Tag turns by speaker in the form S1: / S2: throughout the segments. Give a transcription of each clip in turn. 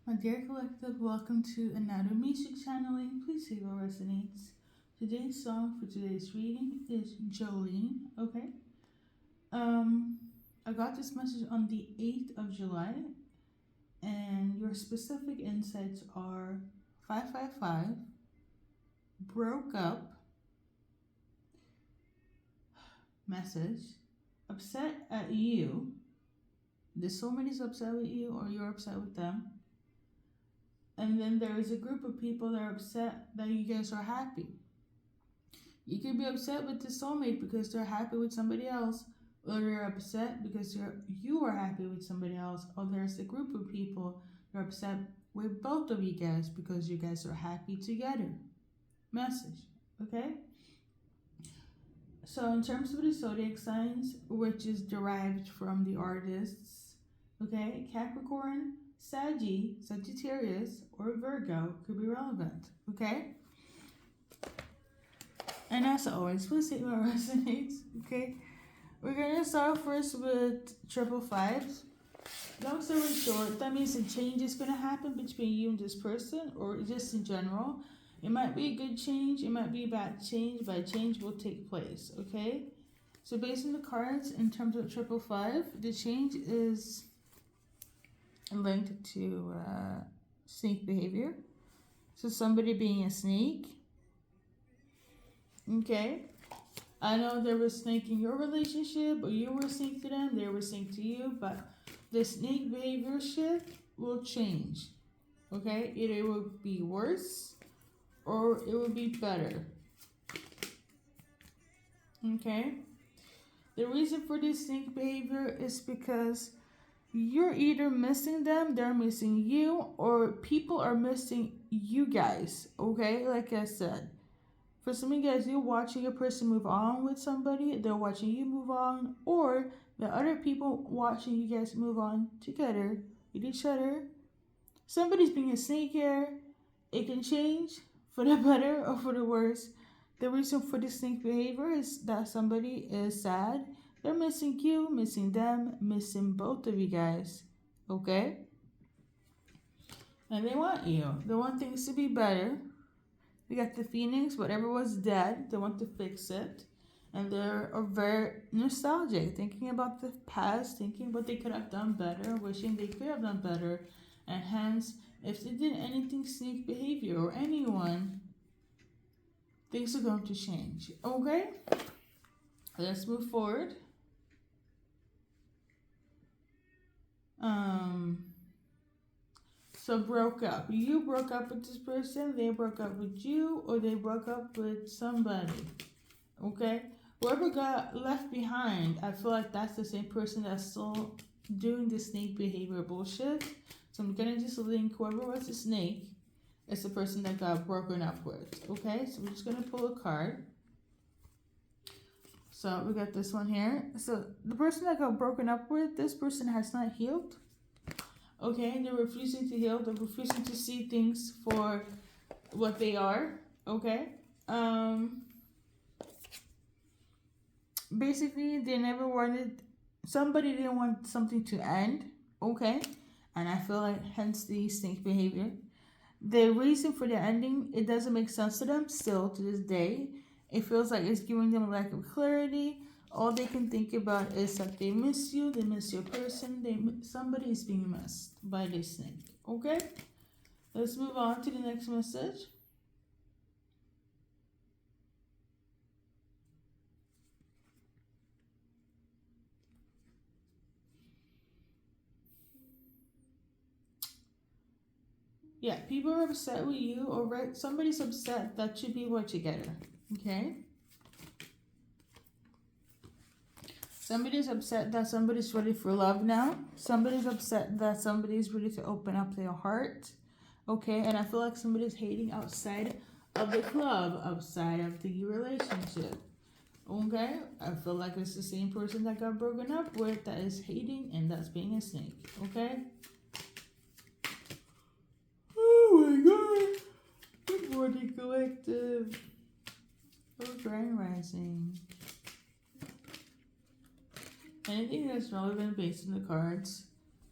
S1: My dear collective, welcome to another music channeling. Please see what resonates. Today's song for today's reading is Jolene. Okay. Um, I got this message on the 8th of July, and your specific insights are 555, broke up, message, upset at you. There's somebody's upset with you, or you're upset with them. And then there is a group of people that are upset that you guys are happy. You could be upset with the soulmate because they're happy with somebody else, or you're upset because you are happy with somebody else, or there's a group of people that are upset with both of you guys because you guys are happy together. Message, okay? So in terms of the zodiac signs, which is derived from the artists, okay, Capricorn, Sagittarius, or Virgo could be relevant, okay? And as always, please see what resonates, okay? We're gonna start first with triple fives. Long story short, that means a change is gonna happen between you and this person, or just in general. It might be a good change, it might be a bad change, but a change will take place, okay? So based on the cards, in terms of triple five, the change is linked to snake behavior. So somebody being a snake, okay? I know there was snake in your relationship, or you were snake to them, they were snake to you, but the snake behavior shift will change, okay? Either it will be worse or it will be better, okay? The reason for this snake behavior is because you're either missing them, they're missing you, or people are missing you guys, okay? Like I said, for some of you guys, you're watching a person move on with somebody, they're watching you move on, or the other people watching you guys move on together with each other. Somebody's being a snake here. It can change for the better or for the worse. The reason for this snake behavior is that somebody is sad. They're missing you, missing them, missing both of you guys. Okay? And they want you. They want things to be better. We got the Phoenix, whatever was dead, they want to fix it. And they're very nostalgic, thinking about the past, thinking what they could have done better, wishing they could have done better. And hence, if they did anything snake behavior or anyone, things are going to change. Okay? Let's move forward. So broke up. You broke up with this person, they broke up with you, or they broke up with somebody. Okay? Whoever got left behind, I feel like that's the same person that's still doing the snake behavior bullshit. So I'm gonna just link whoever was the snake is the person that got broken up with. Okay? So we're just gonna pull a card. So we got this one here. So the person that got broken up with, this person has not healed. Okay, they're refusing to heal. They're refusing to see things for what they are. Okay. Basically, they never wanted. Somebody didn't want something to end. Okay, and I feel like hence the snake behavior. The reason for the ending, it doesn't make sense to them still to this day. It feels like it's giving them a lack of clarity. All they can think about is that they miss you, they miss your person, somebody is being missed by this snake. Okay? Let's move on to the next message. Yeah, people are upset with you, or somebody's upset that you people are together. Okay? Somebody's upset that somebody's ready for love now. Somebody's upset that somebody's ready to open up their heart. Okay, and I feel like somebody's hating outside of the club, outside of the relationship. Okay, I feel like it's the same person that got broken up with that is hating and that's being a snake. Okay. Oh my god. Good morning, collective. Oh, Grand Rising. Anything that's relevant based on the cards.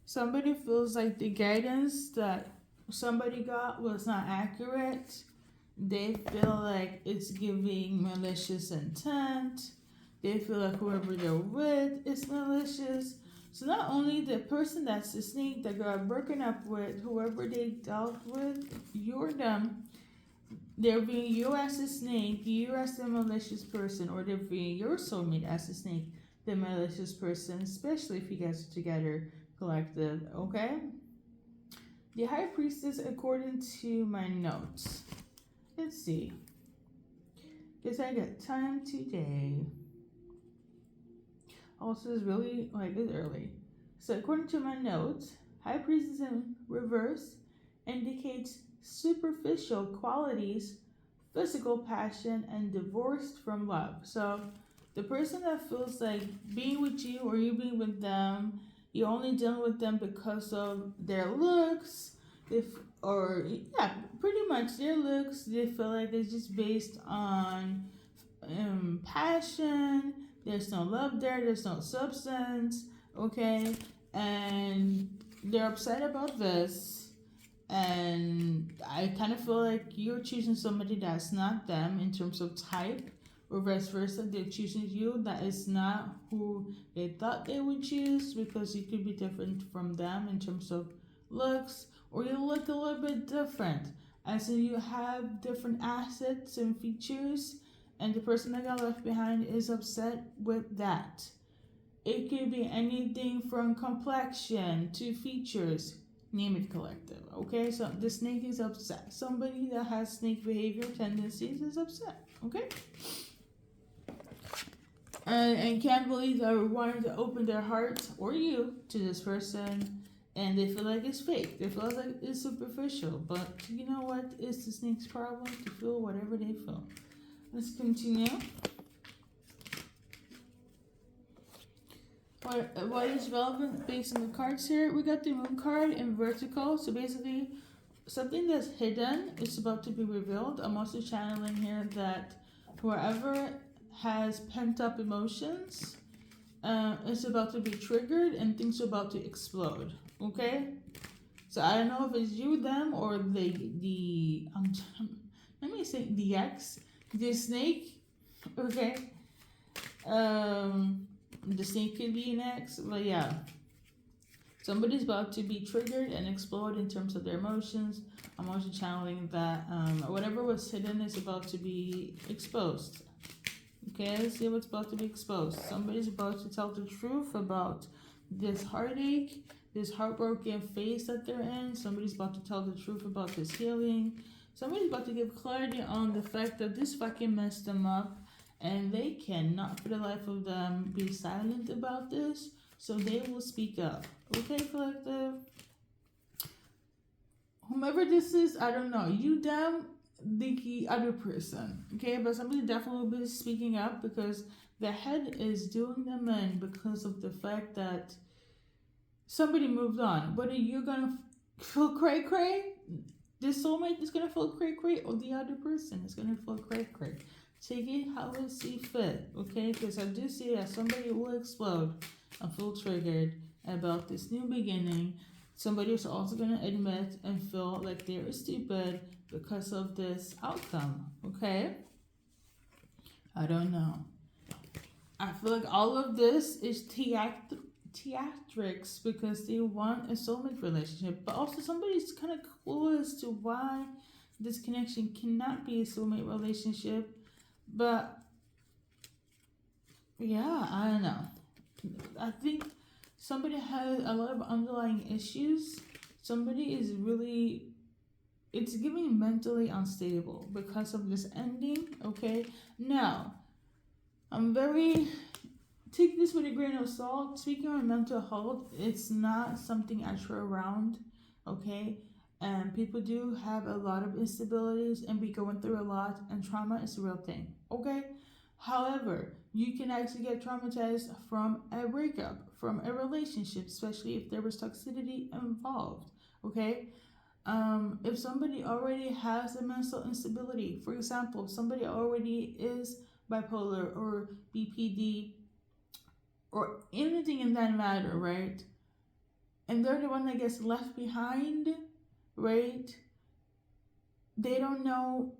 S1: Somebody feels like the guidance that somebody got was not accurate, they feel like it's giving malicious intent. They feel like whoever they're with is malicious. So not only the person that's the snake that got broken up with, whoever they dealt with, you or them, they're viewing you as a snake, you as the malicious person, or they're viewing your soulmate as a snake, the malicious person, especially if you guys are together collective, okay? The High Priestess, according to my notes. Let's see. Guess I got time today. Also, it's really like it's early. So, according to my notes, High Priestess in reverse indicates superficial qualities, physical passion, and divorced from love. So, the person that feels like being with you or you being with them, you're only dealing with them because of their looks, if or yeah, pretty much their looks. They feel like it's just based on passion. There's no love there. There's no substance. Okay, and they're upset about this. And I kind of feel like you're choosing somebody that's not them in terms of type, or vice versa. They're choosing you that is not who they thought they would choose, because you could be different from them in terms of looks, or you look a little bit different. As in, you have different assets and features, and the person that got left behind is upset with that. It could be anything from complexion to features. Name it, collective. Okay, so the snake is upset. Somebody that has snake behavior tendencies is upset. Okay, and can't believe they're wanting to open their heart, or you, to this person, and they feel like it's fake. They feel like it's superficial. But you know what is the snake's problem? To feel whatever they feel. Let's continue. What is relevant based on the cards here? We got the moon card in vertical. So basically, something that's hidden is about to be revealed. I'm also channeling here that whoever has pent up emotions is about to be triggered, and things are about to explode. Okay? So I don't know if it's you, them, or the let me say the ex, the snake. Okay? The snake could be an ex, but yeah. Somebody's about to be triggered and explode in terms of their emotions. I'm also channeling that whatever was hidden is about to be exposed. Okay, let's see what's about to be exposed. Somebody's about to tell the truth about this heartache, this heartbroken phase that they're in. Somebody's about to tell the truth about this healing. Somebody's about to give clarity on the fact that this fucking messed them up, and they cannot for the life of them be silent about this, so they will speak up. Okay, collective? Whomever this is, I don't know. You, them, the other person. Okay, but somebody definitely will be speaking up, because the head is doing them in because of the fact that somebody moved on. Whether you're gonna feel cray cray, this soulmate is gonna feel cray cray, or the other person is gonna feel cray cray. Take it how it see fit, okay? Because I do see that somebody will explode and feel triggered about this new beginning. Somebody is also going to admit and feel like they're stupid because of this outcome, okay? I don't know. I feel like all of this is theatrics because they want a soulmate relationship, but also somebody's kind of clueless to why this connection cannot be a soulmate relationship. But yeah, I don't know. I think somebody has a lot of underlying issues. Somebody is really, it's giving mentally unstable because of this ending. Okay, now I'm very, take this with a grain of salt. Speaking on mental health, it's not something I throw around. Okay, and people do have a lot of instabilities and be going through a lot, and trauma is a real thing. Okay, however, you can actually get traumatized from a breakup, from a relationship, especially if there was toxicity involved. Okay, if somebody already has a mental instability, for example, if somebody already is bipolar or BPD or anything in that matter, right? And they're the one that gets left behind, right? They don't know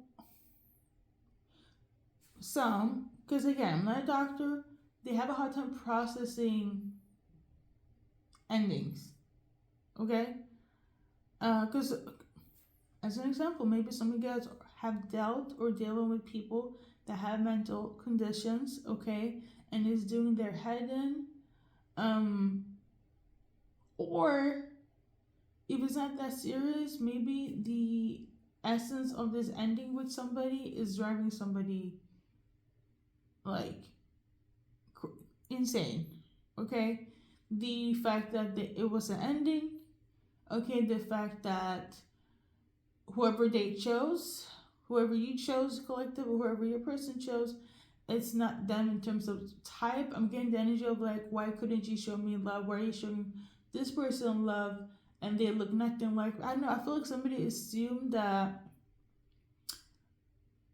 S1: some, because again, I'm not a doctor, they have a hard time processing endings, okay? Because as an example, maybe some of you guys have dealt or dealing with people that have mental conditions, okay, and is doing their head in, or if it's not that serious, maybe the essence of this ending with somebody is driving somebody like insane, okay? The fact that it was an ending, okay, the fact that whoever they chose, whoever you chose, collective, or whoever your person chose, it's not them in terms of type. I'm getting the energy of like, why couldn't you show me love? Why are you showing this person love and they look nothing like? I don't know. I feel like somebody assumed that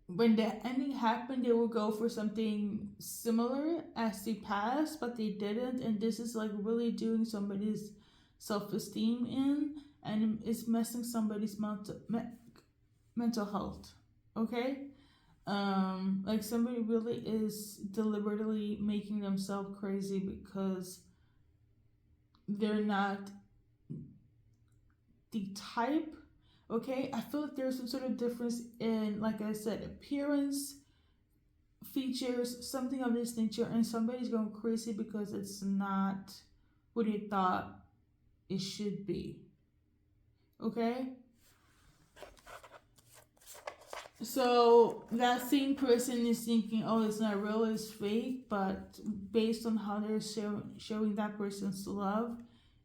S1: when the ending happened, they would go for something similar as they passed, but they didn't. And this is like really doing somebody's self-esteem in, and it's messing somebody's mental health, okay? Like somebody really is deliberately making themselves crazy because they're not the type, okay? I feel like there's some sort of difference in, like I said, appearance, features, something of this nature, and somebody's going crazy because it's not what they thought it should be, okay? So that same person is thinking, oh, it's not real, it's fake, but based on how they're showing that person's love,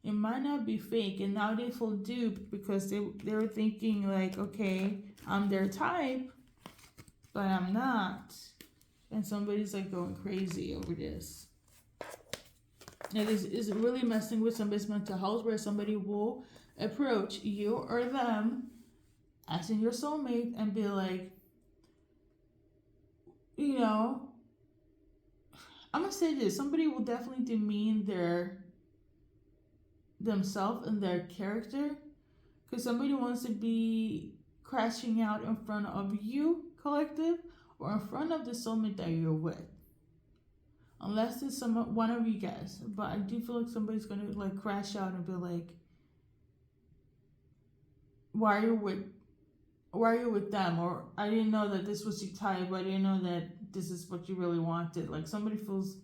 S1: it might not be fake. And now they feel duped because they were thinking like, okay, I'm their type, but I'm not. And somebody's like going crazy over this. It is really messing with somebody's mental health, where somebody will approach you or them as in your soulmate and be like, you know, I'm gonna say this, somebody will definitely demean themselves and their character, because somebody wants to be crashing out in front of you, collective, or in front of the soulmate that you're with, unless it's one of you guys. But I do feel like somebody's gonna like crash out and be like, why are you with them? Or I didn't know that this was your type. I didn't know that this is what you really wanted. Like somebody feels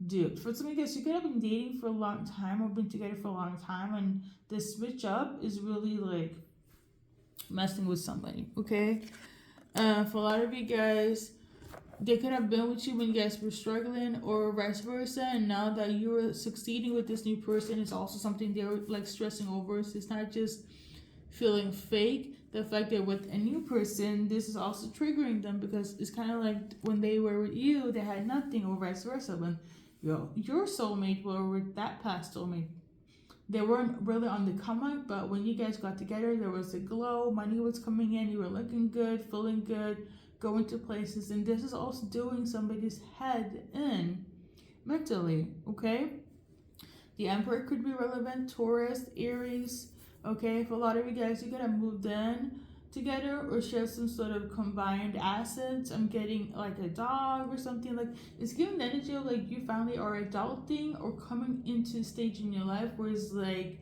S1: duped. For some of you guys, you could have been dating for a long time or been together for a long time, and the switch up is really like messing with somebody, okay? For a lot of you guys, they could have been with you when you guys were struggling, or vice versa, and now that you're succeeding with this new person, it's also something they're like stressing over. So it's not just feeling fake. The fact that with a new person, this is also triggering them, because it's kind of like when they were with you, they had nothing, or vice versa. When your soulmate were with that past soulmate, they weren't really on the come up, but when you guys got together, there was a glow, money was coming in, you were looking good, feeling good, going to places, and this is also doing somebody's head in mentally, okay? The Emperor could be relevant, Taurus, Aries, okay? For a lot of you guys, you gotta move in together or share some sort of combined assets. I'm getting like a dog or something. Like it's giving the energy of like you finally are adulting or coming into a stage in your life where it's like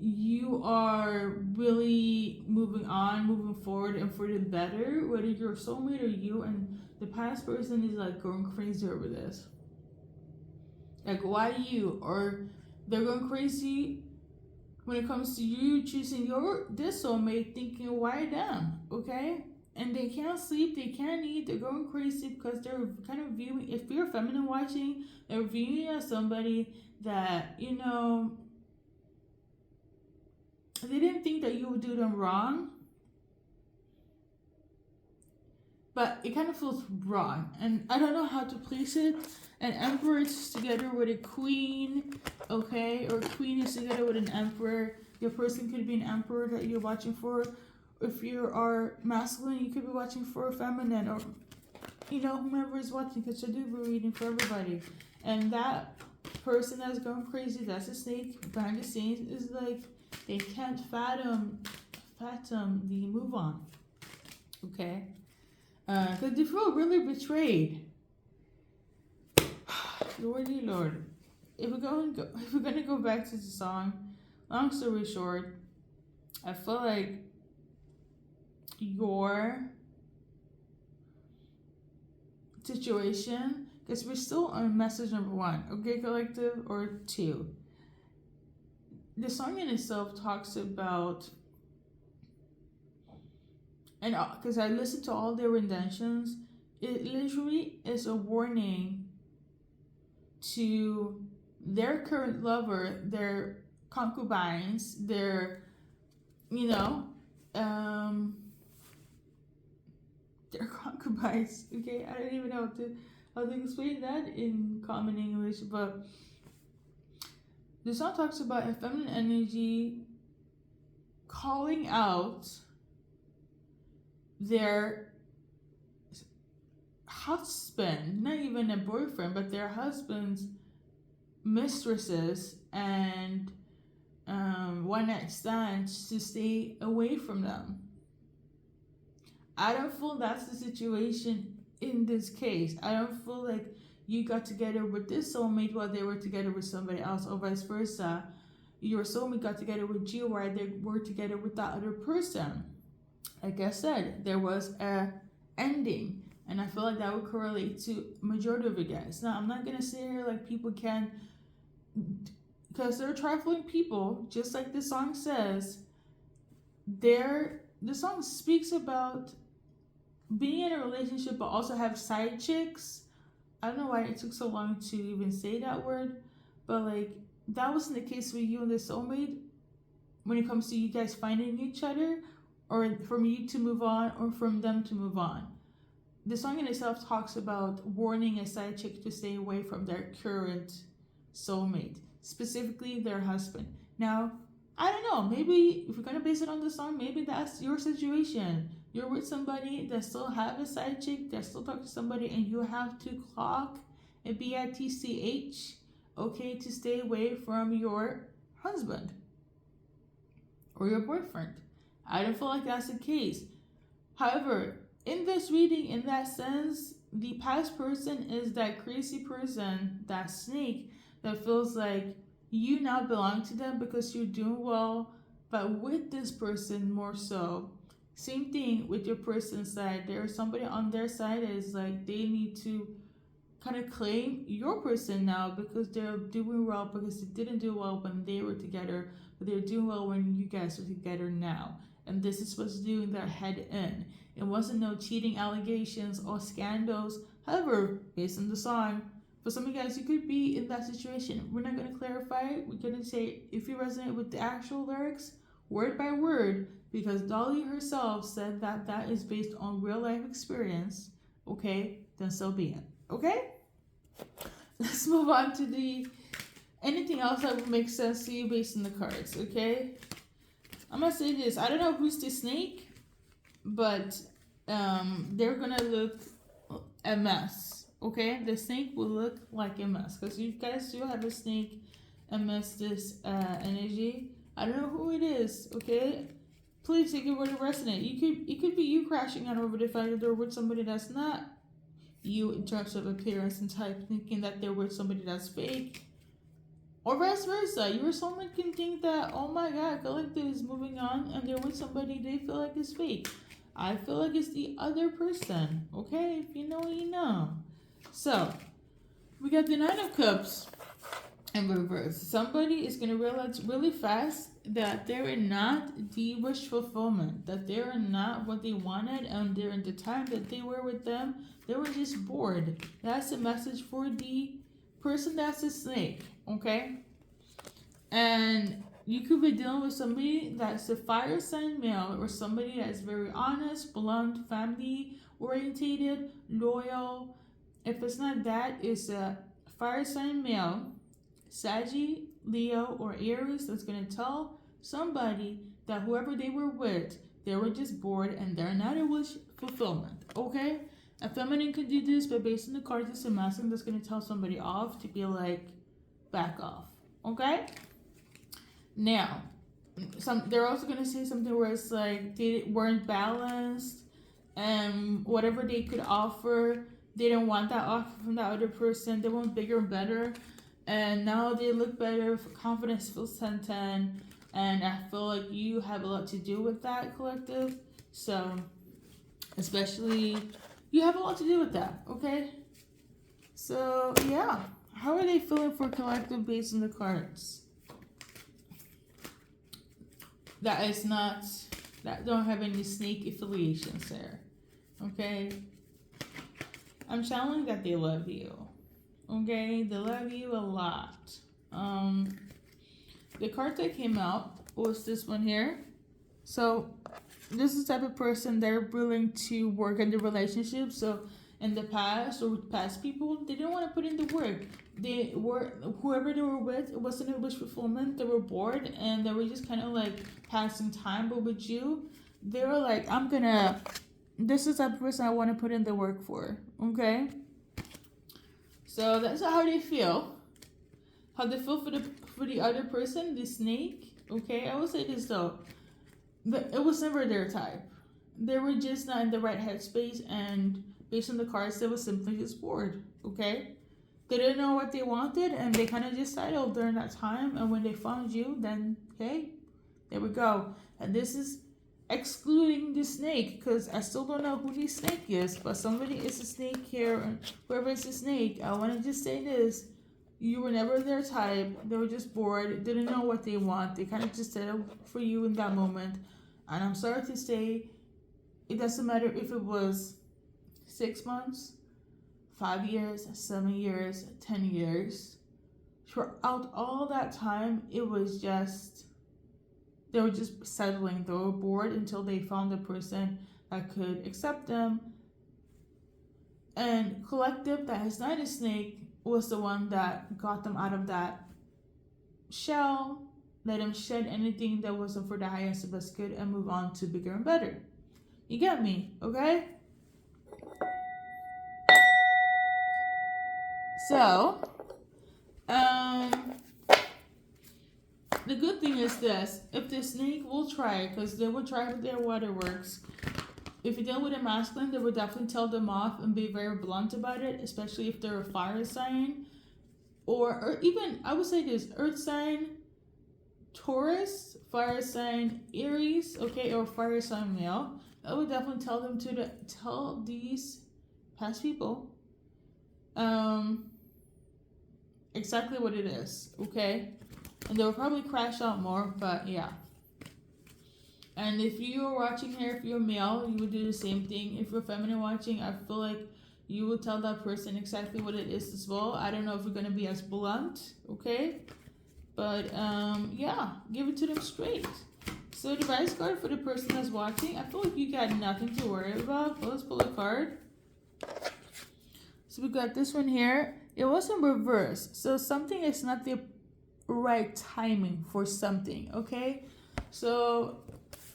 S1: you are really moving on, moving forward, and for the better, whether you're a soulmate or you, and the past person is like going crazy over this. Like, why you? Or they're going crazy when it comes to you choosing this soulmate, thinking, why them? Okay? And they can't sleep, they can't eat, they're going crazy because they're kind of viewing, if you're feminine watching, they're viewing you as somebody that, you know, they didn't think that you would do them wrong, but it kind of feels wrong, and I don't know how to place it. An emperor is together with a queen, okay, or a queen is together with an emperor. Your person could be an emperor that you're watching for. If you are masculine, you could be watching for a feminine, or you know, whomever is watching, because I do be reading for everybody. And that person that's going crazy, that's a snake behind the scenes, is like they can't fathom the move on. Okay? Because they feel really betrayed. Lordy Lord. If we're gonna go back to the song, long story short, I feel like your situation, because we're still on message number 1, okay, collective, or 2. The song in itself talks about, and because I listened to all their renditions, it literally is a warning to their current lover, their concubines, their, their concubines. Okay, I don't even know how to explain that in common English, but the song talks about a feminine energy calling out their husband, not even a boyfriend, but their husband's mistresses and one night stands to stay away from them. I don't feel that's the situation in this case. I don't feel like you got together with this soulmate while they were together with somebody else, or vice versa. Your soulmate got together with you while they were together with that other person. Like I said, there was a ending, and I feel like that would correlate to majority of you guys. Now, I'm not gonna say here like people can, because they're trifling people, just like the song says. The song speaks about being in a relationship but also have side chicks. I don't know why it took so long to even say that word, but like that wasn't the case with you and the soulmate when it comes to you guys finding each other, or from you to move on, or from them to move on. The song in itself talks about warning a side chick to stay away from their current soulmate, specifically their husband. Now, I don't know, maybe if we're gonna base it on the song, maybe that's your situation. You're with somebody that still have a side chick, that still talk to somebody, and you have to clock a BITCH, okay, to stay away from your husband or your boyfriend. I don't feel like that's the case. However, in this reading, in that sense, the past person is that crazy person, that snake, that feels like you now belong to them because you're doing well, but with this person more so. Same thing with your person's side. There's somebody on their side is like they need to kind of claim your person now because they're doing well, because they didn't do well when they were together, but they're doing well when you guys are together now. And this is what's doing their head in. It wasn't no cheating allegations or scandals. However, based on the song, for some of you guys, you could be in that situation. We're not going to clarify it. We're going to say if you resonate with the actual lyrics, word by word, because Dolly herself said that that is based on real life experience, okay, then so be it, okay? Let's move on to the anything else that would make sense to you based on the cards, okay? I'm going to say this. I don't know who's the snake, but they're going to look a mess, okay? The snake will look like a mess because you guys do have a snake amidst this energy. I don't know who it is, okay? Please take it where to resonate. It could be you crashing out over the fact that they're with somebody that's not you in terms of appearance and type, thinking that they're with somebody that's fake. Or vice versa. Your soulmate can think that, oh my god, collective is moving on and they're with somebody they feel like is fake. I feel like it's the other person, okay? If you know, you know. So, we got the Nine of Cups in reverse. Somebody is going to realize really fast that they're not the wish fulfillment, that they're not what they wanted, and during the time that they were with them, they were just bored. That's a message for the person that's a snake, okay? And you could be dealing with somebody that's a fire sign male, or somebody that's very honest, blunt, family orientated, loyal. If it's not that, it's a fire sign male, Saggy, Leo, or Aries, that's going to tell somebody that whoever they were with, they were just bored and they're not a wish fulfillment, okay? A feminine could do this, but based on the cards, it's a masculine that's going to tell somebody off to be like, back off, okay? Now, they're also gonna say something where it's like they weren't balanced, and whatever they could offer, they didn't want that offer from the other person. They want bigger and better, and now they look better. Confidence feels 10/10, and I feel like you have a lot to do with that, collective. So, especially, you have a lot to do with that. Okay. So yeah, how are they feeling for collective based on the cards? That is not, that don't have any snake affiliations there. Okay? I'm channeling that they love you. Okay? They love you a lot. The card that came out was this one here. So this is the type of person they're willing to work in the relationship. So in the past, or with past people, they didn't want to put in the work. They were, whoever they were with, it wasn't a wish fulfillment. They were bored and they were just kind of like passing time. But with you, they were like, this is the type of person I want to put in the work for. Okay? So that's how they feel. How they feel for the other person, the snake. Okay? I will say this though. It was never their type. They were just not in the right headspace, and based on the cards, they were simply just bored. Okay? They didn't know what they wanted, and they kind of just settled during that time. And when they found you, then, hey, there we go. And this is excluding the snake, because I still don't know who the snake is, but somebody is a snake here, and whoever is a snake, I want to just say this. You were never their type. They were just bored, didn't know what they want. They kind of just settled for you in that moment. And I'm sorry to say, it doesn't matter if it was 6 months, 5 years, 7 years, 10 years. Throughout all that time, it was just, they were just settling. They were bored until they found a person that could accept them. And collective, that is not a snake, was the one that got them out of that shell, let them shed anything that wasn't for the highest and best good, and move on to bigger and better. You get me, okay? So, the good thing is this: if the snake will try, because they will try with their waterworks. If you deal with a masculine, they will definitely tell them off and be very blunt about it, especially if they're a fire sign, or even, I would say this: earth sign, Taurus, fire sign, Aries, okay, or fire sign male. I would definitely tell them to tell these past people exactly what it is, okay? And they will probably crash out more, but yeah. And if you are watching here, if you're male, you would do the same thing. If you're feminine watching, I feel like you would tell that person exactly what it is as well. I don't know if you're going to be as blunt, okay? But yeah, give it to them straight. So the advice card for the person that's watching, I feel like you got nothing to worry about. Well, let's pull a card. So we got this one here. It was in reverse. So something is not the right timing for something, okay? So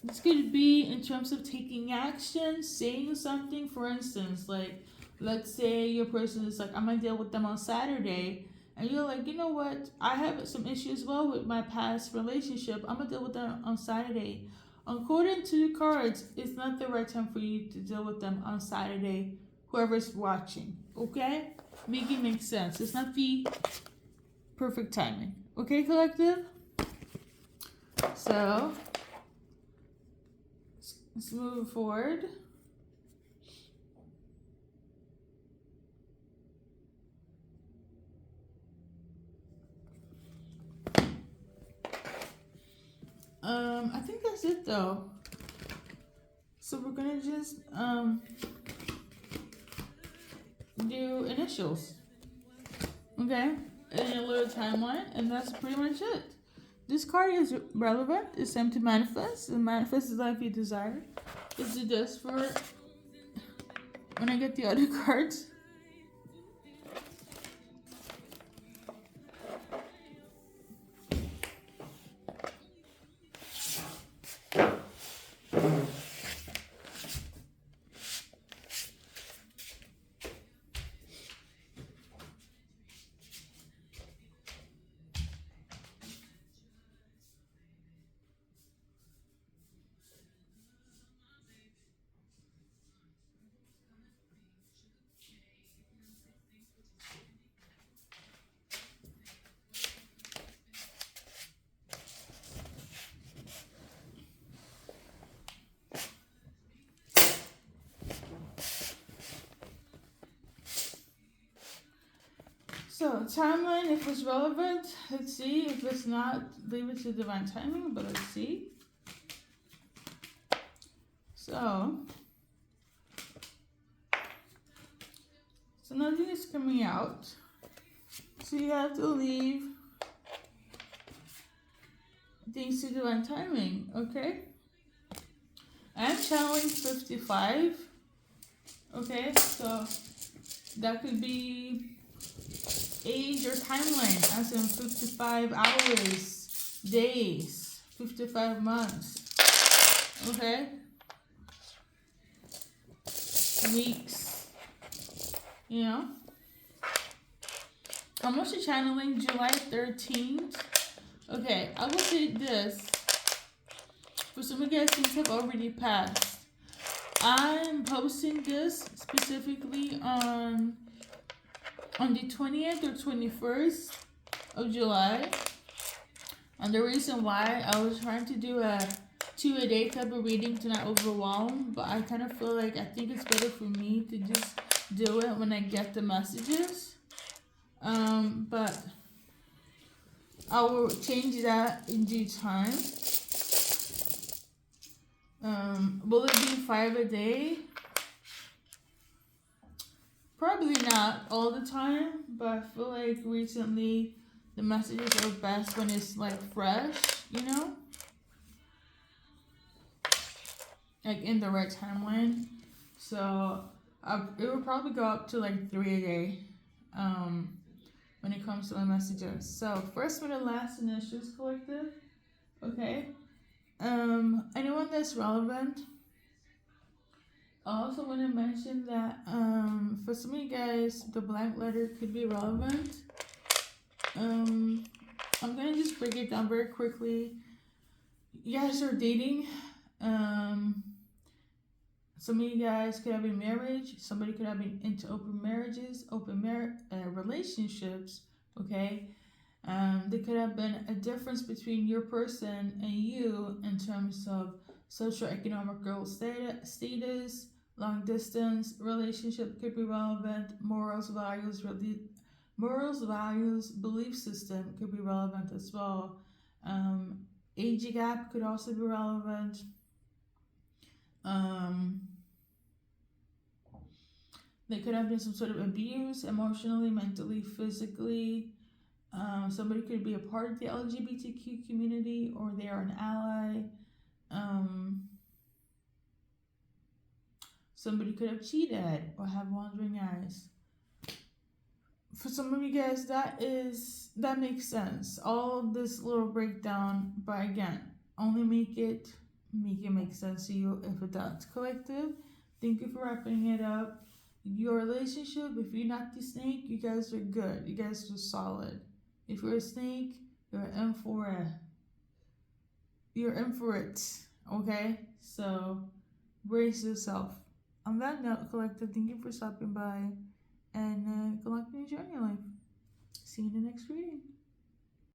S1: this could be in terms of taking action, saying something. For instance, like, let's say your person is like, I'm going to deal with them on Saturday. And you're like, you know what? I have some issues well with my past relationship. I'm going to deal with them on Saturday. According to the cards, it's not the right time for you to deal with them on Saturday, whoever's watching. Okay? Make it make sense. It's not the perfect timing. Okay, collective? So, let's move forward. I think that's it though. So we're gonna just do initials. Okay? And a little timeline, and that's pretty much it. This card is relevant. It's time to manifest. And manifest the life you desire. Let's do this for when I get the other cards. So, timeline, if it's relevant, let's see. If it's not, leave it to divine timing, but let's see. So nothing is coming out. So you have to leave things to divine timing, okay? I'm channeling 55. Okay, so that could be age or timeline, as in 55 hours, days, 55 months. Okay? Weeks. You know? I'm also channeling July 13th. Okay, I will say this. For some of you guys, things have already passed. I'm posting this specifically on the 20th or 21st of July. And the reason why, I was trying to do a 2-a-day type of reading to not overwhelm, but I kind of feel like I think it's better for me to just do it when I get the messages. But I will change that in due time. Will it be 5 a day? Probably not all the time, but I feel like recently the messages are best when it's like fresh, you know? Like in the right timeline. So it will probably go up to like 3 a day when it comes to my messages. So first with the last initials collective. Okay. Anyone that's relevant. I also want to mention that for some of you guys, the blank letter could be relevant. I'm gonna just break it down very quickly. You guys are dating. Some of you guys could have been marriage. Somebody could have been into open marriages, relationships. Okay. There could have been a difference between your person and you in terms of socioeconomic status, long distance relationship could be relevant, morals, values, belief system could be relevant as well. Age gap could also be relevant. There could have been some sort of abuse, emotionally, mentally, physically. Somebody could be a part of the LGBTQ community, or they are an ally. Somebody could have cheated or have wandering eyes. For some of you guys, that makes sense. All of this little breakdown, but again, only make it make sense to you if it does. Collective, thank you for wrapping it up. Your relationship, if you're not the snake, you guys are good. You guys are solid. If you're a snake, you're in for it. You're in for it. Okay? So brace yourself. On that note, collective, thank you for stopping by, and good luck in your journey in life. See you in the next reading.